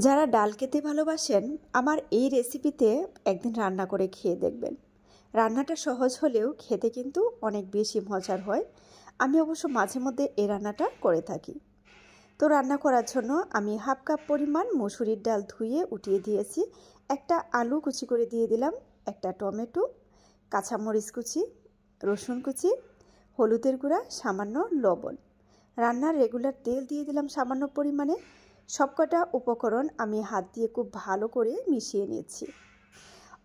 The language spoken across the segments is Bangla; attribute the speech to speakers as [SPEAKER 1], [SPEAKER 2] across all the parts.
[SPEAKER 1] যারা ডাল খেতে ভালোবাসেন আমার এই রেসিপিতে একদিন রান্না করে খেয়ে দেখবেন। রান্নাটা সহজ হলেও খেতে কিন্তু অনেক বেশি মজার হয়। আমি অবশ্য মাঝে মধ্যে এই রান্নাটা করে থাকি। তো রান্না করার জন্য আমি হাফ কাপ পরিমাণ মসুরির ডাল ধুয়ে উঠিয়ে দিয়েছি। একটা আলু কুচি করে দিয়ে দিলাম, একটা টমেটো, কাঁচামরিচ কুচি, রসুন কুচি, হলুদের গুঁড়া, সামান্য লবণ, রান্নার রেগুলার তেল দিয়ে দিলাম সামান্য পরিমাণে। সবকটা উপকরণ আমি হাত দিয়ে খুব ভালো করে মিশিয়ে নিচ্ছি।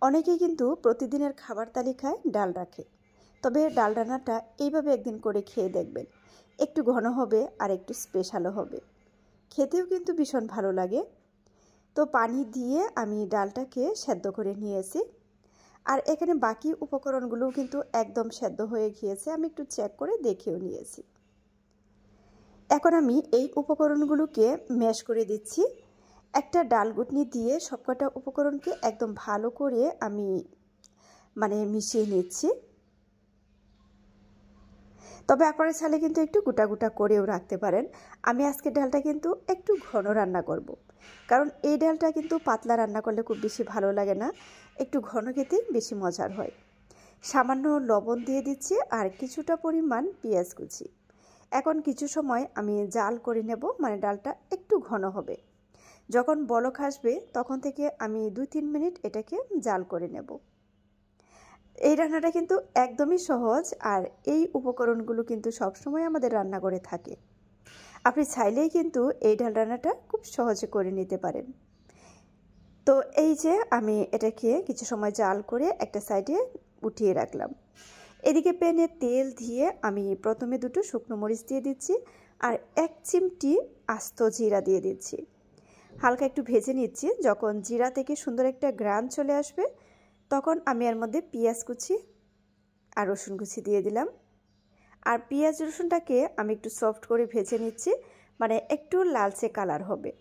[SPEAKER 1] অনেকেই কিন্তু প্রতিদিনের খাবার তালিকায় ডাল রাখে, তবে ডাল রান্নাটা এইভাবে একদিন করে খেয়ে দেখবেন। একটু ঘন হবে আর একটু স্পেশালও হবে, খেতেও কিন্তু ভীষণ ভালো লাগে। তো পানি দিয়ে আমি ডালটাকে সেদ্ধ করে নিয়েছি, আর এখানে বাকি উপকরণগুলোও কিন্তু একদম সেদ্ধ হয়ে গিয়েছে, আমি একটু চেক করে দেখেও নিয়েছি। এখন আমি এই উপকরণগুলোকে ম্যাশ করে দিচ্ছি। একটা ডাল ঘুটনি দিয়ে সবকটা উপকরণকে একদম ভালো করে আমি মিশিয়ে নিচ্ছি। তবে আপনারা চাইলে কিন্তু একটু গোটা গোটা করেও রাখতে পারেন। আমি আজকে ডালটা কিন্তু একটু ঘন রান্না করব, কারণ এই ডালটা কিন্তু পাতলা রান্না করলে খুব বেশি ভালো লাগে না, একটু ঘন খেতেই বেশি মজার হয়। সামান্য লবণ দিয়ে দিচ্ছি আর কিছুটা পরিমাণ পেঁয়াজ কুচি। এখন কিছু সময় আমি জাল করে নেব, ডালটা একটু ঘন হবে। যখন বলক আসবে তখন থেকে আমি 2-3 মিনিট এটাকে জাল করে নেব। এই রান্নাটা কিন্তু একদমই সহজ, আর এই উপকরণগুলো কিন্তু সবসময় আমাদের রান্না করে থাকে। আপনি চাইলেই কিন্তু এই ডাল রান্নাটা খুব সহজে করে নিতে পারেন। তো এই যে আমি এটাকে কিছু সময় জাল করে একটা সাইডে উঠিয়ে রাখলাম। এদিকে প্যানে তেল দিয়ে আমি প্রথমে 2টো শুকনো মরিচ দিয়ে দিচ্ছি আর 1 চিমটি আস্ত জিরা দিয়ে দিচ্ছি। হালকা একটু ভেজে নিচ্ছি। যখন জিরা থেকে সুন্দর একটা ঘ্রাণ চলে আসবে তখন আমি এর মধ্যে পেঁয়াজ কুচি আর রসুন কুচি দিয়ে দিলাম। আর পেঁয়াজ রসুনটাকে আমি একটু সফট করে ভেজে নিচ্ছি, একটু লালচে কালার হবে,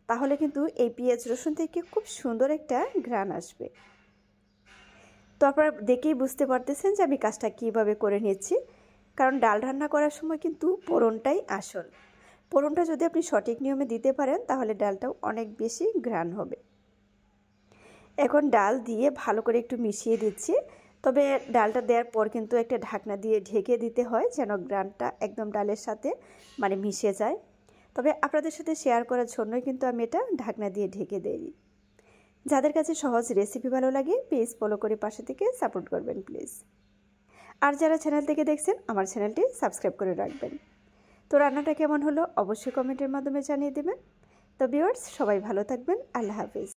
[SPEAKER 1] তাহলে কিন্তু এই পেঁয়াজ রসুন থেকে খুব সুন্দর একটা ঘ্রাণ আসবে। তো আপনারা দেখেই বুঝতে পারতেছেন যে আমি কাজটা কীভাবে করে নিচ্ছি, কারণ ডাল রান্না করার সময় কিন্তু ফোড়নটাই আসল। ফোড়নটা যদি আপনি সঠিক নিয়মে দিতে পারেন তাহলে ডালটাও অনেক বেশি ঘ্রাণ হবে। এখন ডাল দিয়ে ভালো করে একটু মিশিয়ে দিচ্ছি, তবে ডালটা দেওয়ার পর কিন্তু একটা ঢাকনা দিয়ে ঢেকে দিতে হয় যেন ঘ্রাণটা একদম ডালের সাথে মিশে যায়। তবে আপনাদের সাথে শেয়ার করার জন্যই কিন্তু আমি এটা ঢাকনা দিয়ে ঢেকে দিই। যাদের কাছে সহজ রেসিপি ভালো লাগে প্লিজ ফলো করে পাশে থেকে সাপোর্ট করবেন প্লিজ। আর যারা চ্যানেল থেকে দেখছেন আমার চ্যানেলটি সাবস্ক্রাইব করে রাখবেন। তো রান্নাটা কেমন হলো অবশ্যই কমেন্টের মাধ্যমে জানিয়ে দেবেন। তো ভিউয়ার্স সবাই ভালো থাকবেন, আল্লাহ হাফেজ।